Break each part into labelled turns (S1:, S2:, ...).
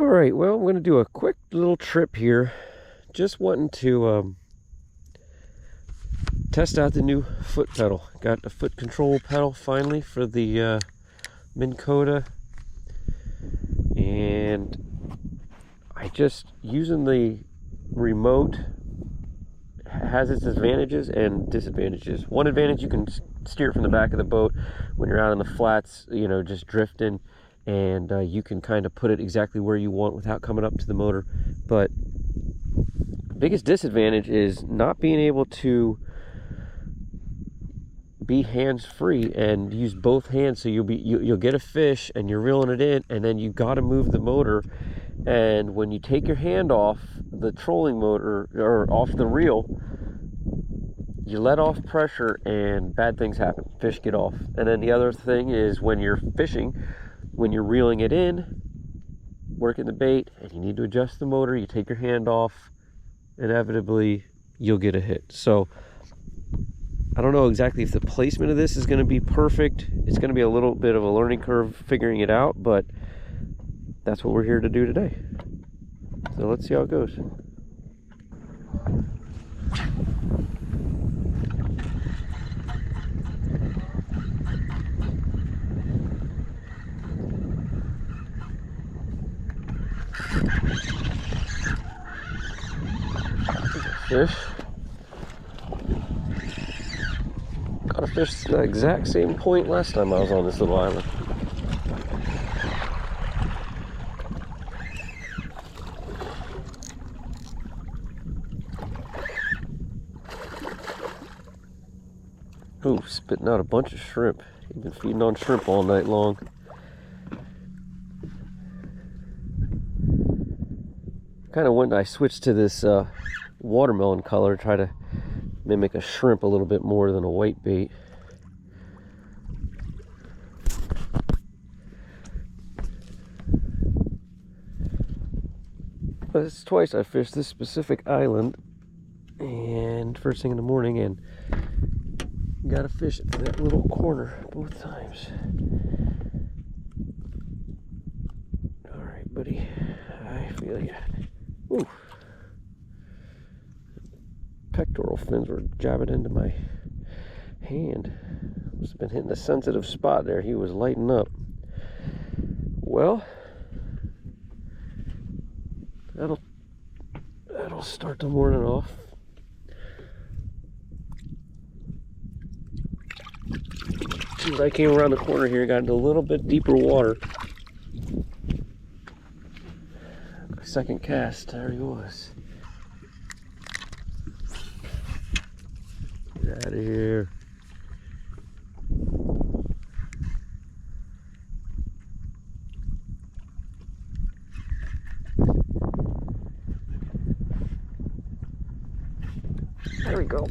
S1: All right, well, I'm going to do a quick little trip here. Just wanting to test out the new foot pedal. Got a foot control pedal finally for the Minn Kota, and I just using the remote has its advantages and disadvantages. One advantage, you can steer it from the back of the boat when you're out on the flats, you know, just drifting, and you can kind of put it exactly where you want without coming up to the motor. But biggest disadvantage is not being able to be hands-free and use both hands. So you'll get a fish and you're reeling it in, and then you got to move the motor, and when you take your hand off the trolling motor or off the reel, you let off pressure and bad things happen. Fish get off. And then the other thing is, when you're fishing, when you're reeling it in, working the bait, and you need to adjust the motor, you take your hand off, inevitably you'll get a hit. So I don't know exactly if the placement of this is going to be perfect. It's going to be a little bit of a learning curve figuring it out, but that's what we're here to do today. So let's see how it goes. Fish. Caught a fish at the exact same point last time I was on this little island. Ooh, spitting out a bunch of shrimp. He's been feeding on shrimp all night long. Kind of when I switched to this watermelon color, try to mimic a shrimp a little bit more than a white bait. But it's twice I fished this specific island, and first thing in the morning, and got a fish at that little corner both times. All right, buddy, I feel you. Ooh. Pectoral fins were jabbing into my hand. Must have been hitting a sensitive spot there. He was lighting up. Well, that'll start the morning off. As soon as I came around the corner here, got into a little bit deeper water. Second cast, there he was. Get out of here. There we go.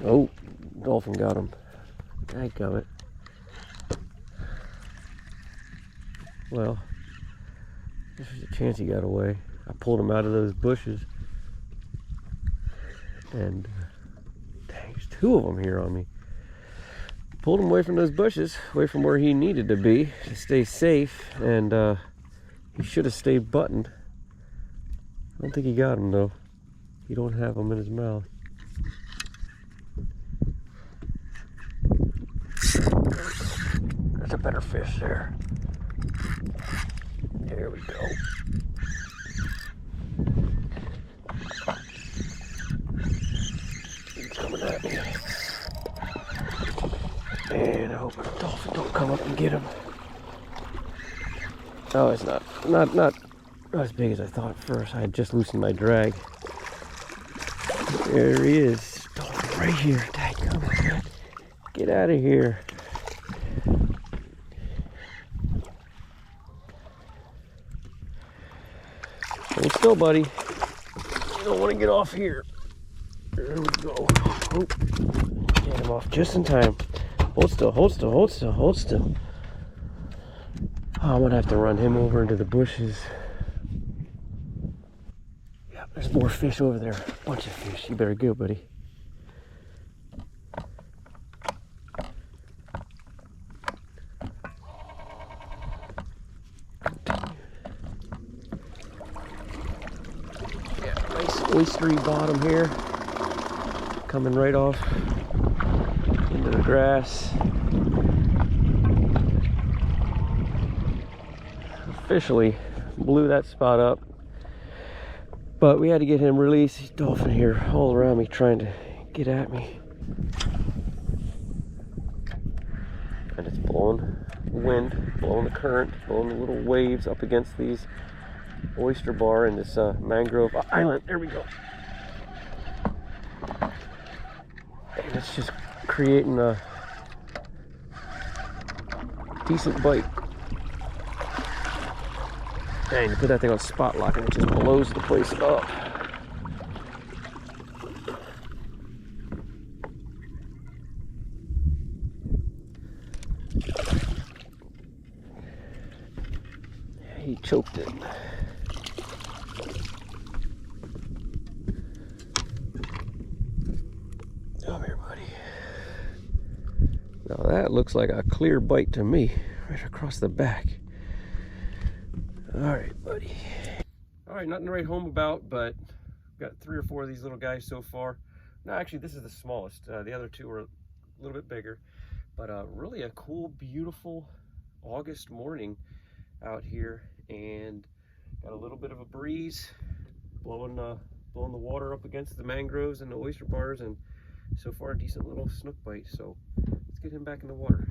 S1: Oh, dolphin got him. Dadgummit. Well, this was a chance he got away. I pulled him out of those bushes, and dang, there's two of them here on me. Pulled him away from those bushes, away from where he needed to be to stay safe, and he should have stayed buttoned. I don't think he got him though. He don't have him in his mouth. There's a better fish there. There we go. He's coming at me. And I hope a dolphin don't come up and get him. Oh, it's not as big as I thought at first. I had just loosened my drag. There he is. Dolphin right here. Dang, come on, man. Get out of here. Hold still, buddy. You don't want to get off here. There we go. Oh, get him off just in time. Hold still, hold still, hold still, hold still. Oh, I'm gonna have to run him over into the bushes. Yeah, there's more fish over there. Bunch of fish. You better go, buddy. oystery bottom here, coming right off into the grass. Officially blew that spot up, but we had to get him released. He's dolphin here all around me trying to get at me, and it's blowing wind, blowing the current, blowing the little waves up against these oyster bar in this mangrove island. There we go. And it's just creating a decent bite. Dang, you put that thing on spot lock and it just blows the place up. He choked it. Come here, buddy. Now that looks like a clear bite to me, right across the back. All right, buddy. All right, nothing to write home about, but got 3 or 4 of these little guys so far. No, actually, this is the smallest. The other 2 are a little bit bigger, but really a cool, beautiful August morning out here, and got a little bit of a breeze blowing the water up against the mangroves and the oyster bars, and so far a decent little snook bite. So let's get him back in the water.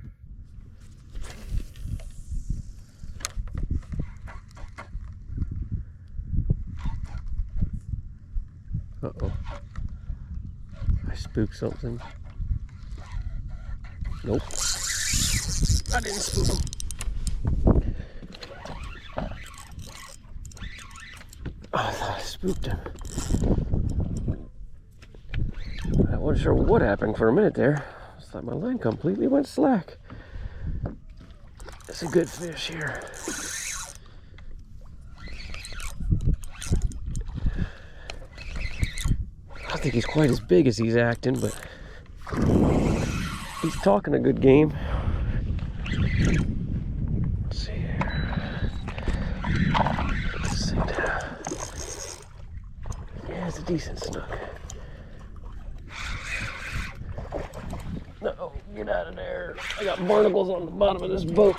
S1: Uh-oh. I spooked something. Nope. I didn't spook him. Oh, I thought I spooked him. I wasn't sure what happened for a minute there. I thought my line completely went slack. That's a good fish here. I don't think he's quite as big as he's acting, but he's talking a good game. Let's see here. Let's see now. Yeah, it's a decent snook. No, get out of there. I got barnacles on the bottom of this boat.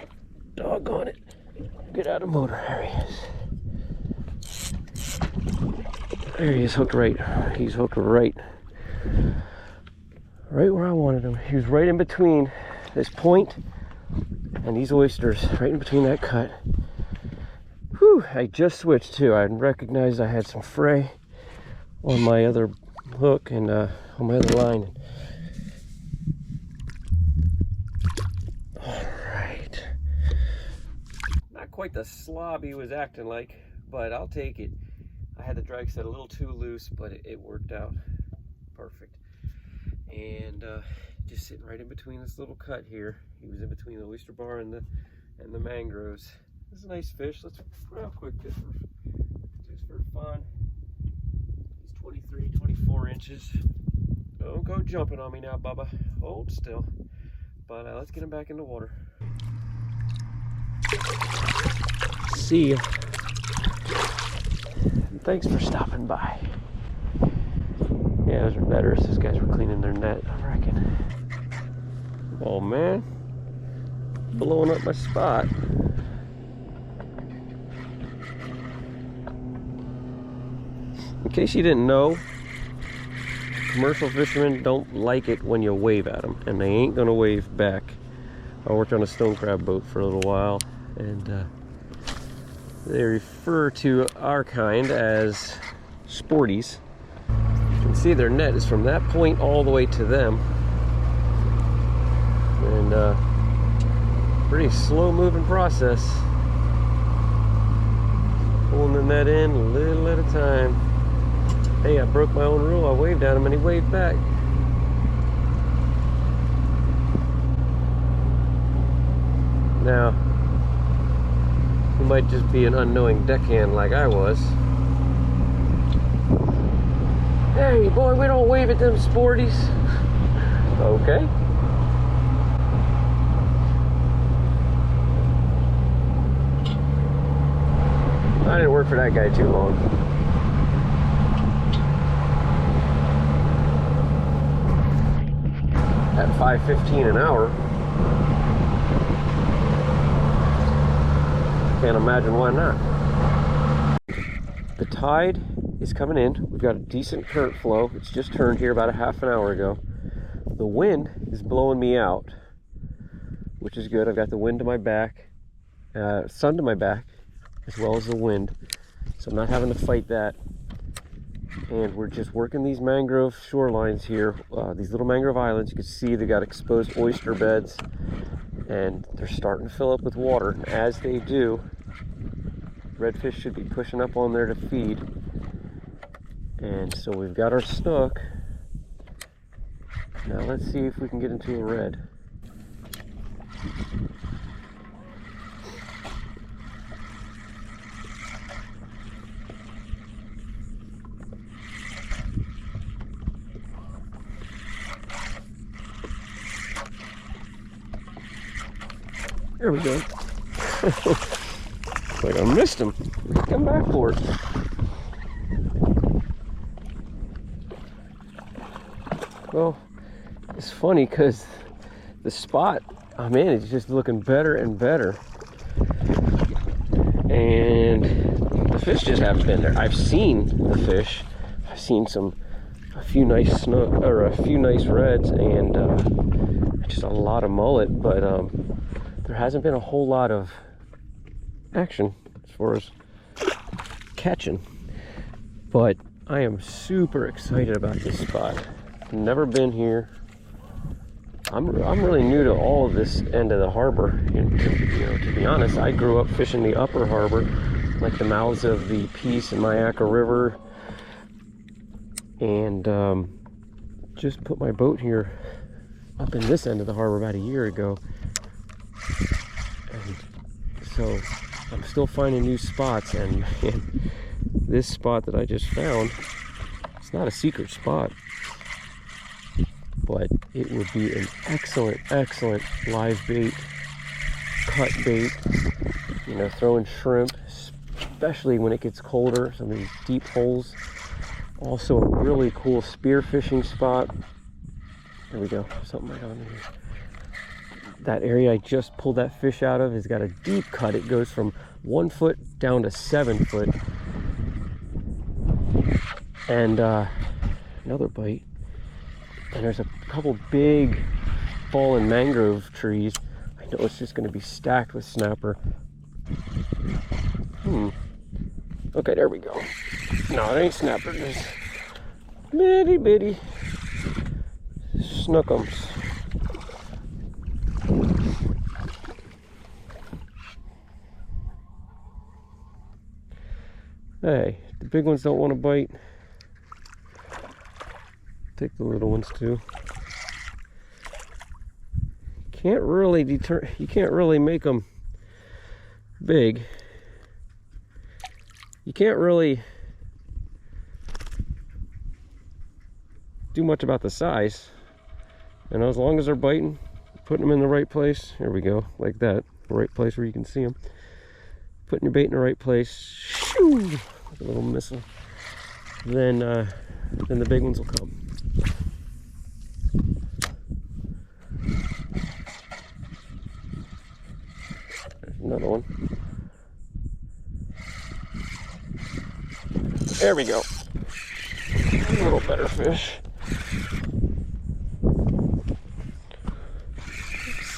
S1: Doggone it. Get out of the motor. There he is. There he is, hooked right. He's hooked right where I wanted him. He was right in between this point and these oysters, right in between that cut. Whew, I just switched too. I recognized I had some fray on my other hook and on my other line. All right. Not quite the slob he was acting like, but I'll take it. I had the drag set a little too loose, but it worked out perfect. And just sitting right in between this little cut here. He was in between the oyster bar and the mangroves. This is a nice fish. Let's real quick just for fun. He's 23, 24 inches. Don't go jumping on me now, Bubba. Hold still. But let's get him back in the water. See ya. Thanks for stopping by. Yeah, those are better. These guys were cleaning their net, I reckon. Oh man, blowing up my spot. In case you didn't know, commercial fishermen don't like it when you wave at them, and they ain't gonna wave back. I worked on a stone crab boat for a little while, and they refer to our kind as sporties. You can see their net is from that point all the way to them. And pretty slow moving process. Pulling the net in a little at a time. Hey, I broke my own rule. I waved at him and he waved back. Now, he might just be an unknowing deckhand like I was. Hey, boy, we don't wave at them sporties. Okay. I didn't work for that guy too long. at 5.15 an hour. Can't imagine why not. The tide is coming in. We've got a decent current flow. It's just turned here about a half an hour ago. The wind is blowing me out, which is good. I've got the wind to my back, sun to my back, as well as the wind. So I'm not having to fight that. And we're just working these mangrove shorelines here, these little mangrove islands. You can see they got exposed oyster beds, and they're starting to fill up with water. And as they do, redfish should be pushing up on there to feed. And so we've got our snook. Now let's see if we can get into a red. There we go. Like I missed him. Come back for it. Well, it's funny because the spot I'm in is just looking better and better. And the fish just haven't been there. I've seen the fish. I've seen a few nice snook, or a few nice reds, and just a lot of mullet, but there hasn't been a whole lot of action as far as catching. But I am super excited about this spot. Never been here. I'm really new to all of this end of the harbor. And to be honest, I grew up fishing the upper harbor, like the mouths of the Peace and Mayaca River, and just put my boat here up in this end of the harbor about a year ago. And so I'm still finding new spots, and man, this spot that I just found, it's not a secret spot, but it would be an excellent live bait, cut bait, throwing shrimp, especially when it gets colder, some of these deep holes. Also a really cool spear fishing spot. There we go, something right on here. That area I just pulled that fish out of has got a deep cut. It goes from 1 foot down to 7 foot. And another bite. And there's a couple big fallen mangrove trees. I know it's just going to be stacked with snapper. Okay, there we go. No, it ain't snapper. It's bitty bitty snookums. Hey, the big ones don't want to bite. Take the little ones too. Can't really you can't really make them big. You can't really do much about the size. And as long as they're biting, putting them in the right place. Here we go, like that. The right place where you can see them. Putting your bait in the right place. Shoo, like a little missile. Then the big ones will come. There's another one. There we go. A little better fish.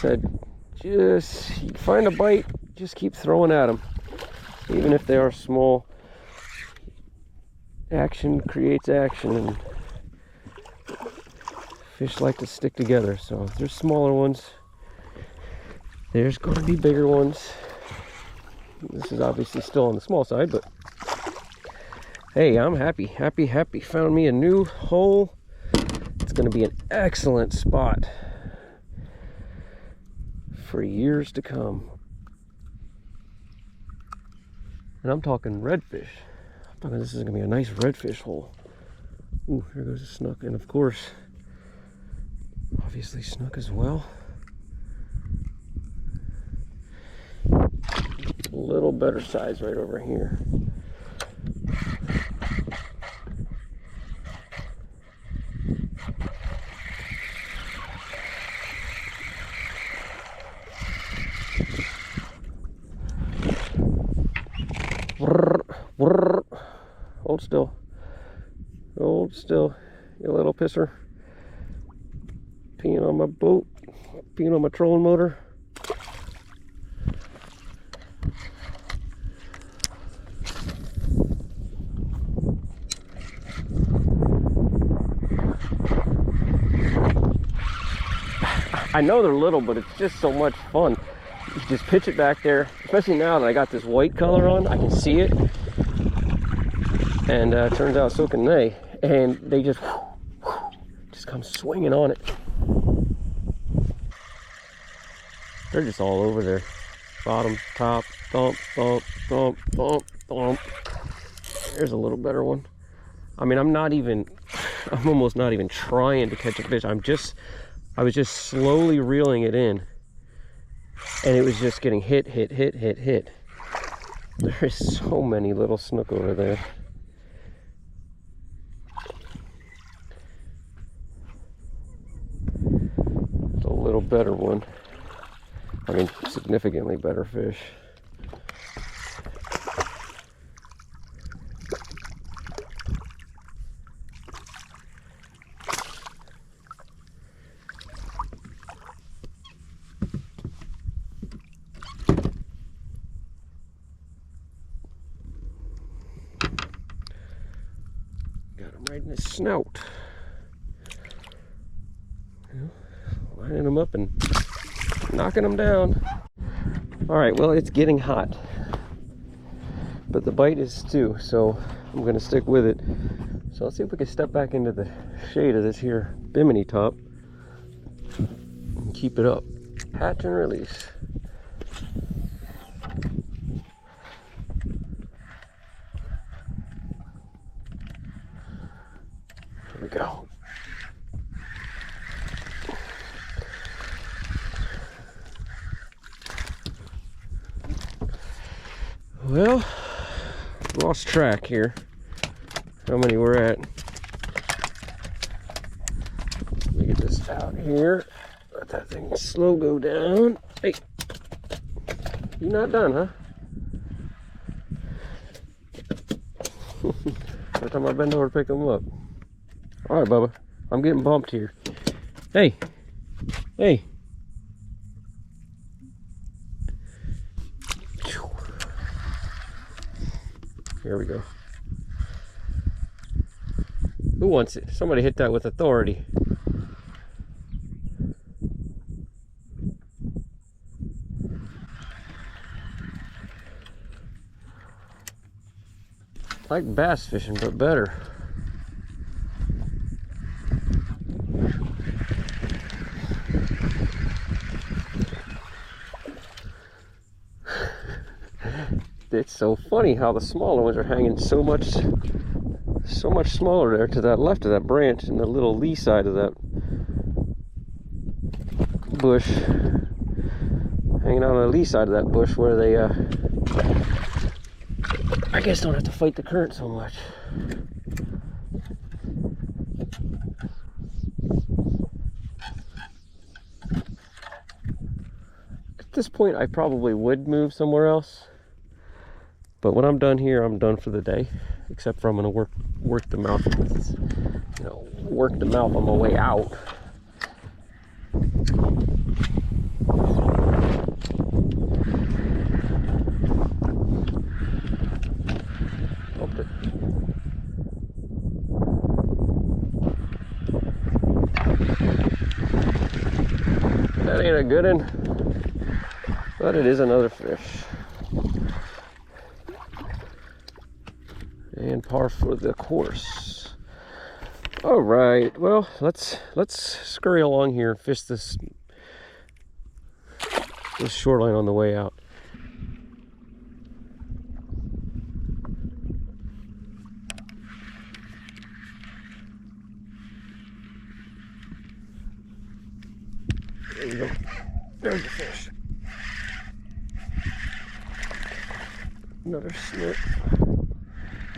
S1: Said, just you find a bite, just keep throwing at them, even if they are small. Action creates action, and fish like to stick together. So if there's smaller ones, there's going to be bigger ones. This is obviously still on the small side, but hey, I'm happy. Found me a new hole. It's going to be an excellent spot for years to come. And I'm talking redfish. I'm talking this is going to be a nice redfish hole. Ooh, here goes a snook. And of course, obviously snook as well. A little better size right over here. Hold still. Hold still, you little pisser. Peeing on my boat. Peeing on my trolling motor. I know they're little, but it's just so much fun. You just pitch it back there, especially now that I got this white color on. I can see it, and it turns out so can they. And they just come swinging on it. They're just all over there. Bottom, top, thump, thump, thump, thump, thump. There's a little better one. I mean, I'm almost not even trying to catch a fish. I was just slowly reeling it in, and it was just getting hit. There's so many little snook over there. It's a little better one. I mean, significantly better fish. Got him right in his snout. Lining him up and knocking them down. All right, well, it's getting hot, but the bite is too, so I'm gonna stick with it. So let's see if we can step back into the shade of this here bimini top and keep it up. Hatch and release. Here we go. Well, lost track here. How many we're at? Let me get this out here. Let that thing slow go down. Hey, you're not done, huh? Every time I bend over to pick them up. All right, Bubba, I'm getting bumped here. Hey, hey. Here we go. Who wants it? Somebody hit that with authority. Like bass fishing, but better. It's so funny how the smaller ones are hanging so much smaller there to that left of that branch and the little lee side of that bush, hanging out on the lee side of that bush where they I guess don't have to fight the current so much. At this point I probably would move somewhere else. But when I'm done here, I'm done for the day. Except for I'm gonna work the mouth, you know, work the mouth on my way out. Bumped it. That ain't a good one, but it is another fish. And par for the course. All right, well, let's scurry along here and fish this shoreline on the way out. There you go. There's the fish. Another snook.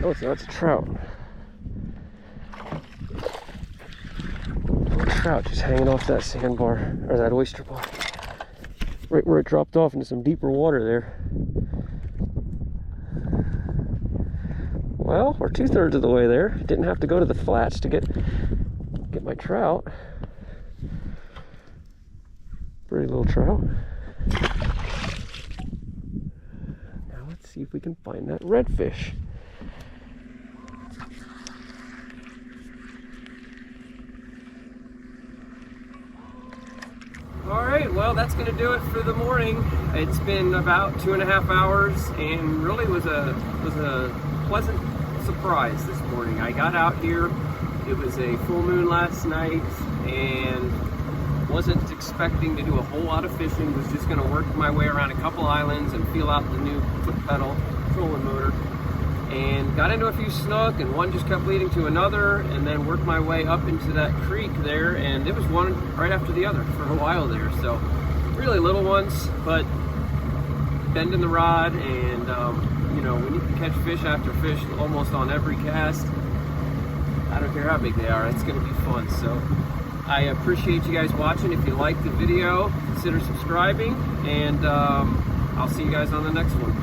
S1: Oh, so that's a trout. A trout just hanging off that sandbar, or that oyster bar. Right where it dropped off into some deeper water there. Well, we're 2/3 of the way there. Didn't have to go to the flats to get my trout. Pretty little trout. Now let's see if we can find that redfish. Alright, well that's going to do it for the morning. It's been about 2.5 hours and really was a pleasant surprise this morning. I got out here, it was a full moon last night and wasn't expecting to do a whole lot of fishing. Was just going to work my way around a couple islands and feel out the new foot pedal trolling motor. And got into a few snook, and one just kept leading to another, and then worked my way up into that creek there, and it was one right after the other for a while there. So really little ones, but bending the rod, and you know, when you can catch fish after fish almost on every cast, I don't care how big they are, it's going to be fun. So I appreciate you guys watching. If you liked the video, consider subscribing, and I'll see you guys on the next one.